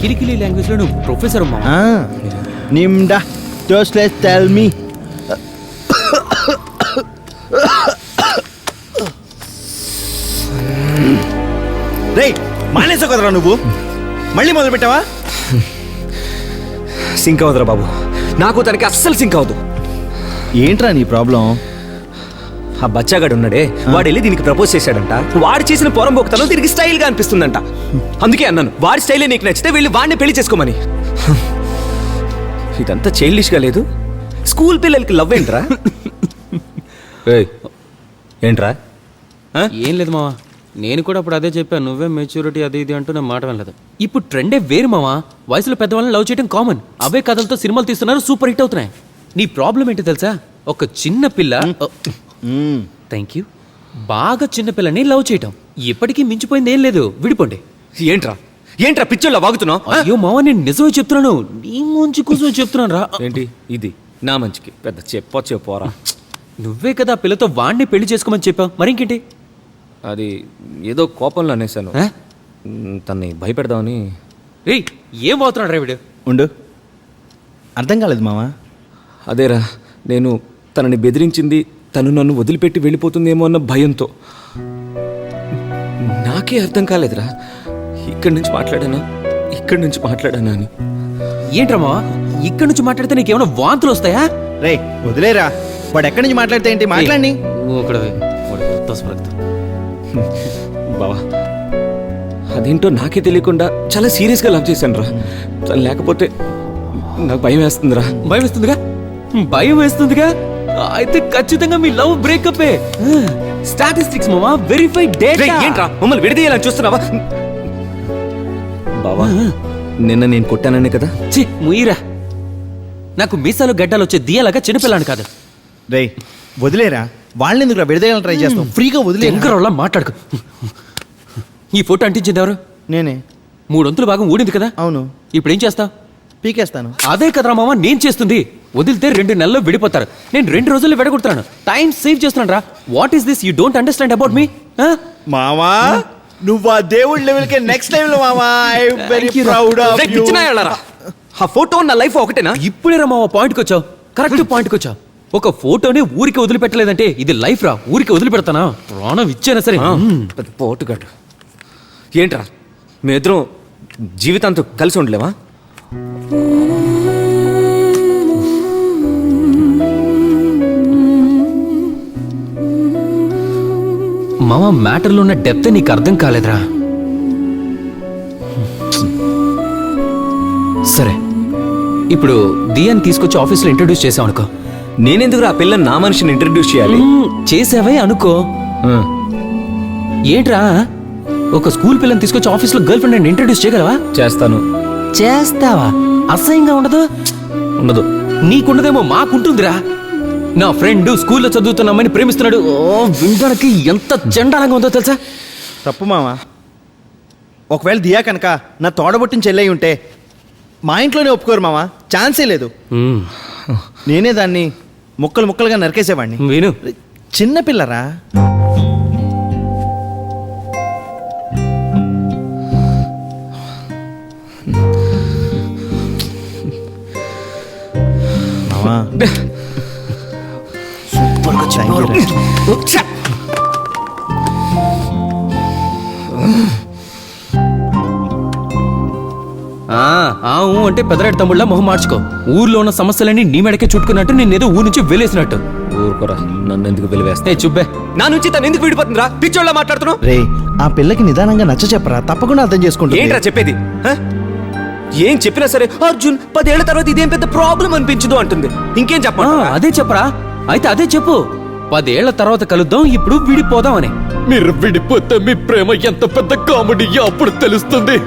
కిలికిలి language లో నువ్వు professor మామ. నిమ్డా టోస్ట్లెస్ టెల్ మీ. రేయ్ మానేసా కదరా నువ్వు, మళ్ళీ మొదలు పెట్టావా? సింక్ అవుతురా బాబు, నాకు తనకి అస్సలు సింక్ అవదు. ఏంట్రా నీ ప్రాబ్లం? ఆ బచ్చాగాడు ఉన్నాడే, వాడు వెళ్ళి దీనికి ప్రపోజ్ చేశాడంట. వాడు చేసిన పొరంబోకుతనం దీనికి స్టైల్ గా అనిపిస్తుందంట. అందుకే అన్నాను, వాడి స్టైలే నీకు నచ్చితే వెళ్ళి వాడిని పెళ్లి చేసుకోమని. ఇదంతా చైల్డిష్ గా లేదు? స్కూల్ పిల్లలకి లవ్ ఏంట్రా? ఏంట్రా? ఏం లేదు మావా, నేను కూడా అప్పుడు అదే చెప్పాను. నువ్వే మెచ్యూరిటీ అది ఇది అంటూ నా మాట వినలేదు. ఇప్పుడు ట్రెండే వేరు మావా. వయసులో పెద్దవాళ్ళని లవ్ చేయడం కామన్. అవే కథలతో సినిమాలు తీస్తున్నారు, సూపర్ హిట్ అవుతున్నాయి. నీ ప్రాబ్లం ఏంటో తెలుసా? ఒక చిన్న పిల్ల, థ్యాంక్ యూ, బాగా చిన్న పిల్లని లవ్ చేయటం. ఇప్పటికీ మించిపోయింది ఏం లేదు, విడిపోండి. ఏంట్రా పిచ్చోళ్ళ వాగుతున్నావు? అయ్యో మావా, నేను నిజమే చెప్తున్నాను, నీ మంచి కోసం చెప్తున్నాను రా. ఏంటి ఇది? నా మంచికి పెద్ద చెప్పోరా. నువ్వే కదా పిల్లతో వాడిని పెళ్లి చేసుకోమని చెప్పావు, మరింకేంటి? అది ఏదో కోపంలో అనేసాను, తన్ని భయపెడదామని. రేయ్, ఏం అవుతున్నాడు రా వీడు? ఉండు, అర్థం కాలేదు మావా. అదేరా, నేను తనని బెదిరించింది తను నన్ను వదిలిపెట్టి వెళ్ళిపోతుందేమో అన్న భయంతో. నాకే అర్థం కాలేదురా, ఇక్కడి నుంచి మాట్లాడానా అని. ఏంట్రా మావా, ఇక్కడి నుంచి మాట్లాడితే నీకేమైనా వాంతులు వస్తాయా? రేయ్ వదిలేరా, వాడు ఎక్కడి నుంచి మాట్లాడితే ఏంటి, మాట్లాడి. బావా, అదేంటో నాకే తెలియకుండా చాలా సీరియస్గా లవ్ చేశాను రా. తను లేకపోతే నాకు భయం వేస్తుందిరా. భయం వేస్తుందిగా? అయితే ఖచ్చితంగా మీ లవ్ బ్రేకప్. స్టాటిస్టిక్స్ మామా, వెరిఫైడ్ డేటా. ఏంట్రా మమ్మల్ని విడదీయాలని చూస్తున్నావా? బావా, నిన్న నేను కొట్టాననే కదా. ఛీ ముయిరా, నాకు మీసాలు గడ్డాలు వచ్చే దియాలాగా చిన్నపిల్లాను కాదు. రేయ్ వదిలేరా, వాళ్ళని ఎందుకు విడదీయాలని ట్రై చేస్తాం? ఫ్రీగా వదిలే. ఇంకరోళ్ళ మాట్లాడుకో. ఈ ఫోటో అంటించింది ఎవరు? నేనే. 3 వంతుల భాగం ఊడింది కదా? అవును. ఇప్పుడు ఏం చేస్తావు? పీకేస్తాను. అదే కదరా మామ నేను చేస్తుంది. వదిలితే 2 నెలల్లో విడిపోతారు, నేను 2 రోజుల్లో విడగొడతాను. టైం సేవ్ చేస్తున్నాను రా. What is this? You don't understand about me? మామా, నువ్వు ఆ దేవుడి లెవెల్కే నెక్స్ట్ లెవెల్ మామా. I am very proud of you. ఆ ఫోటో నా లైఫ్ ఒకటేనా? ఇప్పుడే రా మామ పాయింట్కి వచ్చావు, కరెక్ట్ పాయింట్కి వచ్చావు. ఒక ఫోటోని ఊరికి వదిలిపెట్టలేదంటే ఇది లైఫ్ రా. ఊరికి వదిలిపెడతానా? ప్రాణం ఇచ్చానా సరే. పోటుగాడు ఏంట్రా, మీ ఇద్దరం జీవితాంతం కలిసి ఉండలేవా? మామ, మ్యాటర్లో ఉన్న డెప్త్ నీకు అర్థం కాలేదురా. సరే, ఇప్పుడు దియాని తీసుకొచ్చి ఆఫీస్లో ఇంట్రడ్యూస్ చేసావు అనుకో. నేనెందుకు ఆ పిల్లని నా మనిషిని ఇంట్రడ్యూస్ చేయాలి? చేసావే అనుకో. ఏంట్రా, ఒక స్కూల్ పిల్లని తీసుకొచ్చి ఆఫీస్లో గర్ల్ ఫ్రెండ్ ఇంట్రడ్యూస్ చేయగలవా? చేస్తాను. చేస్తావా? అసహ్యంగా ఉండదు? ఉండదు. నీకుండదేమో, మాకుంటుందిరా. నా ఫ్రెండ్ స్కూల్లో చదువుతున్నామని ప్రేమిస్తున్నాడు. వినడానికి ఎంత చండాలంగా ఉందో తెలుసా? తప్పు మావా. ఒకవేళ దియా కనుక నా తోడబుట్టిన చెల్లెయి ఉంటే మా ఇంట్లోనే ఒప్పుకోరు మావా, ఛాన్సే లేదు. నేనే దాన్ని ముక్కలు ముక్కలుగా నరికేసేవాడిని. విను, చిన్నపిల్లరా. మావా సూపర్గా చెప్పారు. అంటే పెదరాడి తమ్ముళ్ళ మొహం మార్చుకో. ఊర్లో ఉన్న సమస్యలన్నీ నీ మెడకే చుట్టుకున్నట్టు నేనేదో ఊరు నుంచి వెలేసినట్టు. ఊరుకోరా, నన్ను ఎందుకు వెలివేస్తా? చుబ్బే, నా నుంచి తను ఎందుకు విడిపోతుందిరా? పిచ్చోళ్ళ మాట్లాడుతున్నావు. రే, ఆ పిల్లకి నిదానంగా నచ్చ చెప్పరా, తప్పకుండా అర్థం చేసుకుంటా. ఏంట్రా చెప్పేది? ఏం చెప్పినా సరే అర్జున్ 10 ఏళ్ల తర్వాత ఇదేం పెద్ద ప్రాబ్లం అనిపించదు అంటుంది. ఇంకేం చెప్పా? అదే చెప్పరా. అయితే అదే చెప్పు, 10 ఏళ్ల తర్వాత కలుద్దాం, ఇప్పుడు విడిపోదాం అని. మీరు విడిపోతే మీ ప్రేమ ఎంత పెద్ద కామెడీ అప్పుడు తెలుస్తుంది.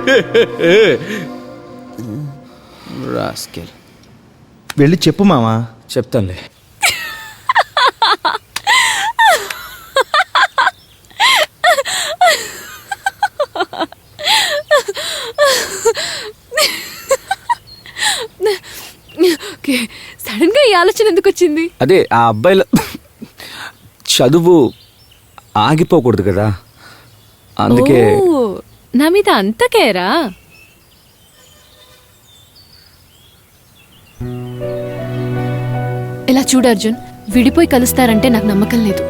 వెళ్ళి చెప్పు మావా. చెప్తానులే. సడన్ గా ఈ ఆలోచన ఎందుకు వచ్చింది? అదే ఆ అబ్బాయిల చదువు ఆగిపోకూడదు కదా, అందుకే. నా మీద అంత కేరా? ఇలా చూడు అర్జున్, విడిపోయి కలుస్తారంటే నాకు నమ్మకం లేదు.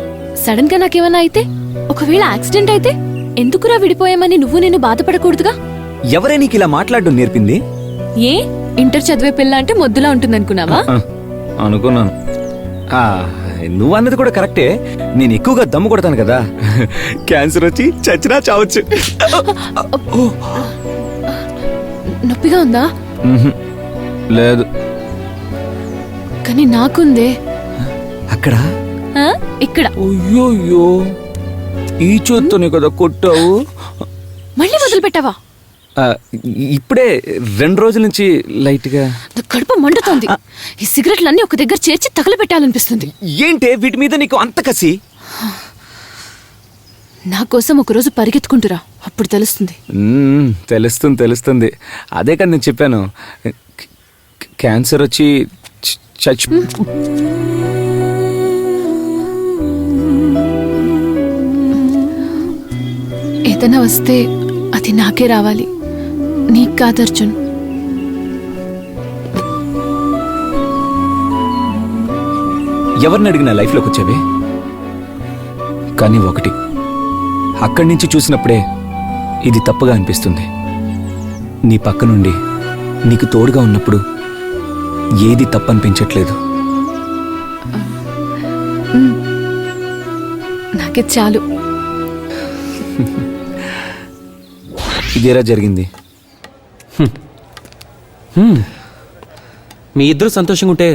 సడన్ గా నాకేమన్నా అయితే, ఒకవేళ యాక్సిడెంట్ అయితే ఎందుకురా విడిపోయామని నువ్వు నేను బాధపడకూడదుగా? ఎవరే నీకు ఇలా మాట్లాడడం నేర్పింది? ఏ ఇంటర్ చదివే పిల్ల అంటే మొద్దులా ఉంటుందనుకున్నావా? అనుకున్నాను. నువ్వు అన్నది కూడా కరెక్టే. నేను ఎక్కువగా దమ్ము కొడతాను కదా, క్యాన్సర్ వచ్చి చచ్చినా చావచ్చు. నొప్పిగా ఉందా? లేదు. కానీ నాకుందే. అక్కడ ఆ, ఇక్కడ. అయ్యోయ్యో, ఈ చేత్తోనే కదా కొట్టావు. మళ్ళీ మొదలు పెట్టావా? ఇప్పుడే 2 రోజుల నుంచి లైట్ గా నా కడుపు మండుతోంది. ఈ సిగరెట్లన్నీ ఒక దగ్గర చేర్చి తగలబెట్టాలనిపిస్తుంది. ఏంటే వీటి మీద నీకు అంత కసి? నా కోసం ఒకరోజు పరిగెత్తుకుంటురా, అప్పుడు తెలుస్తుంది. తెలుస్తుంది. అదే కదా నేను చెప్పాను, క్యాన్సర్ వచ్చి చచ్చి. ఏదైనా వస్తే అది నాకే రావాలి, నీకు కాదు అర్జున్. ఎవరిని అడిగినా లైఫ్లోకి వచ్చేవే, కానీ ఒకటి అక్కడి నుంచి చూసినప్పుడే ఇది తప్పుగా అనిపిస్తుంది. నీ పక్క నుండి నీకు తోడుగా ఉన్నప్పుడు ఏది తప్పనిపించట్లేదు. నాకే చాలు. ఇదేరా జరిగింది. మీ ఇద్దరు సంతోషంగా ఉంటే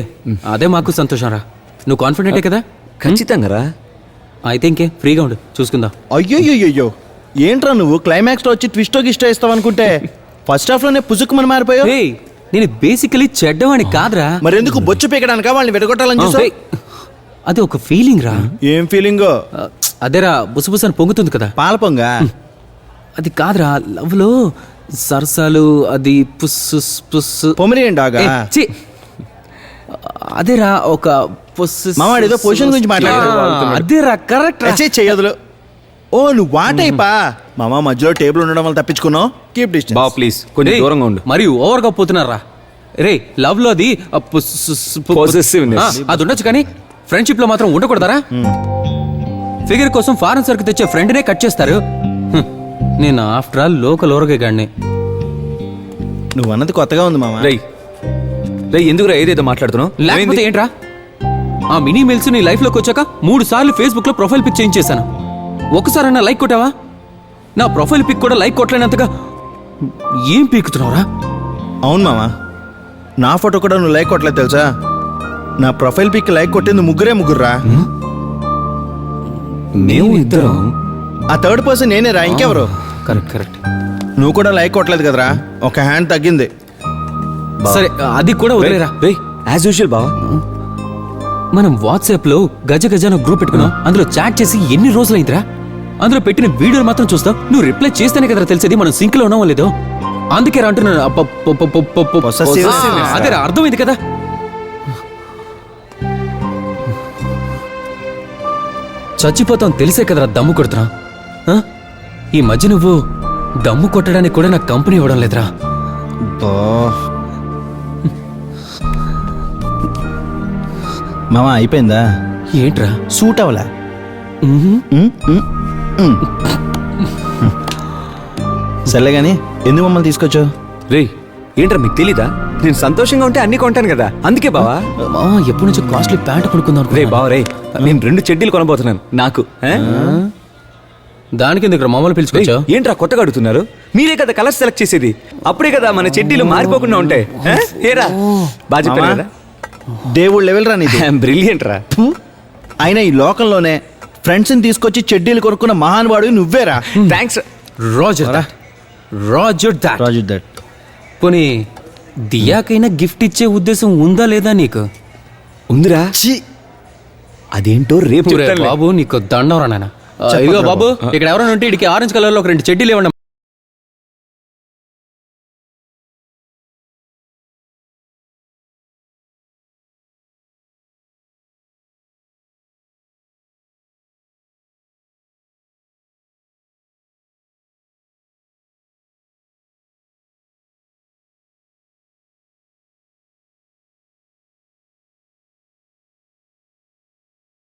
అదే మాకు సంతోషం రా. నువ్వు కాన్ఫిడెంటే కదా? ఖచ్చితంగా రా. అయితే ఇంకే ఫ్రీగా ఉండు, చూసుకుందాం. అయ్యో ఏంట్రా నువ్వు క్లైమాక్స్ లో వచ్చి ట్విస్టో గిస్టో ఇస్తావు అనుకుంటే ఫస్ట్ హాఫ్ లోనే పుసుకుమని మారిపోయావు. ఏయ్, నేను బేసికలీ చెడ్డవాణి కాదురా. మరెందుకు బొచ్చు పీకడానికా వాళ్ళని విడగొట్టాలని చూసావు? ఏయ్, అది ఒక ఫీలింగ్ రా. ఏం ఫీలింగ్? అదేరా, బుసబుసని పొంగుతుంది కదా. పాల పొంగా? అది కాదురా, లవ్ లో సరసాలు, అది పుస్సు పుస్సు. పొమిరియన్ డాగా? ఏ, ఛీ. అదేరా ఒక పుస్సు. మావాడు ఏదో పొజిషన్ గురించి మాట్లాడాడు. అదేరా కరెక్ట్. చెయ్యదులు. ఓ నువ్వు వాటైపా మామ, మధ్యలో టేబుల్ ఉండడం వల్ల తప్పించుకున్నావు. Keep distance. బా ప్లీజ్ కొంచెం దూరంగా ఉండు. మరి ఓవర్గా పోతున్నారా రే? లవ్ లో అది Possessiveness. అది ఉండొచ్చు, కానీ ఫ్రెండ్షిప్ లో మాత్రం ఉండకూడదరా. ఫిగర్ కోసం ఫారెన్ సరుకు తెచ్చే ఫ్రెండ్నే కట్ చేస్తారు. నేను ఆఫ్టర్ ఆల్ లోకల్ ఓరగే గాడిని. నువ్వు అన్నది కొత్తగా ఉంది మామ. రై ఎందుకురా ఏదేదో మాట్లాడుతున్నావు? లేకపోతే ఏంట్రా, ఆ మినీ మెయిల్స్ నీ లైఫ్ లోకి వచ్చాక 3 సార్లు ఫేస్బుక్ లో ప్రొఫైల్ పిక్ చేంజ్ చేశాను. ఒకసారన్నా లైక్ కొట్టావా? నా ప్రొఫైల్ పిక్ కూడా లైక్ కొట్టలేనంతగా ఏం పీకుతున్నావురా? అవును మామ, నా ఫోటో కూడా నువ్వు లైక్ కొట్టలేదు తెలుసా? నా ప్రొఫైల్ పిక్ లైక్ కొట్టింది ముగ్గురురా. మేము ఇద్దరం. ఆ థర్డ్ పర్సన్ నేనే రా, ఇంకెవరు? కరెక్ట్. నువ్వు కూడా లైక్ కొట్టలేదు కదరా, ఒక హ్యాండ్ తగ్గింది. సరే, అది కూడా వదిలేరా. యాజ్ యూజువల్ బావా, మనం వాట్సాప్ లో గజ గజాన గ్రూప్ పెట్టుకున్నాం. అందులో చాట్ చేసి ఎన్ని రోజులైందిరా? అందులో పెట్టిన వీడియోలు మాత్రం చూస్తావు. నువ్వు రిప్లై చేస్తేనే కదా తెలిసేది మనం సింక్ లో ఉన్నామో లేదో. అందుకే రా అంటున్నాను. అదేరా, అర్థమైంది కదా. చచ్చిపోతాం తెలిసే కదరా దమ్ము కొడుతున్నా. ఈ మధ్య నువ్వు దమ్ము కొట్టడానికి కూడా నాకు కంపెనీ ఇవ్వడం లేదురా. మామ అయిపోయిందా? ఏంట్రా? సూట్ అవలా? సర్లే గాని ఎందుకు మమ్మల్ని తీసుకొచ్చావు? రేయ్ ఏంట్రా మీకు తెలీదా? నేను సంతోషంగా ఉంటే అన్ని కొంటాను కదా, అందుకే బావా. ఎప్పటి నుంచో కాస్ట్లీ ప్యాంట్ కొనుక్కుందాం. రే బావ రే, నేను 2 చెడ్డీలు కొనబోతున్నాను నాకు. దానికి ఎందుకు మమ్మల్ని పిలుచుకొచ్చావు? ఏంట్రా కొత్తగా అడుగుతున్నారు? మీరే కదా కలర్స్ సెలెక్ట్ చేసేది, అప్పుడే కదా మన చెడ్డీలు మారిపోకుండా ఉంటాయి. ఏరా బాగా చెప్పాను కదా. దేవుడు లెవెల్ రా నీది. బ్రిలియంట్ రా. అయినా ఈ లోకంలోనే ఫ్రెండ్స్ని తీసుకొచ్చి చెడ్డీలు కొనుక్కున్న మహానుభాడు నువ్వేరా. Thanks. Roger that. Raju that. పోనీ దియాకైనా గిఫ్ట్ ఇచ్చే ఉద్దేశం ఉందా లేదా నీకు? ఉందిరా. అదేంటో రేపు బాబు నీకు దండం రా నాయన. ఇదిగో బాబు, ఇక్కడ ఎవరైనా ఉంటే ఇడికి ఆరెంజ్ కలర్ లో ఒక 2 చెడ్డీలు ఇవ్వండి.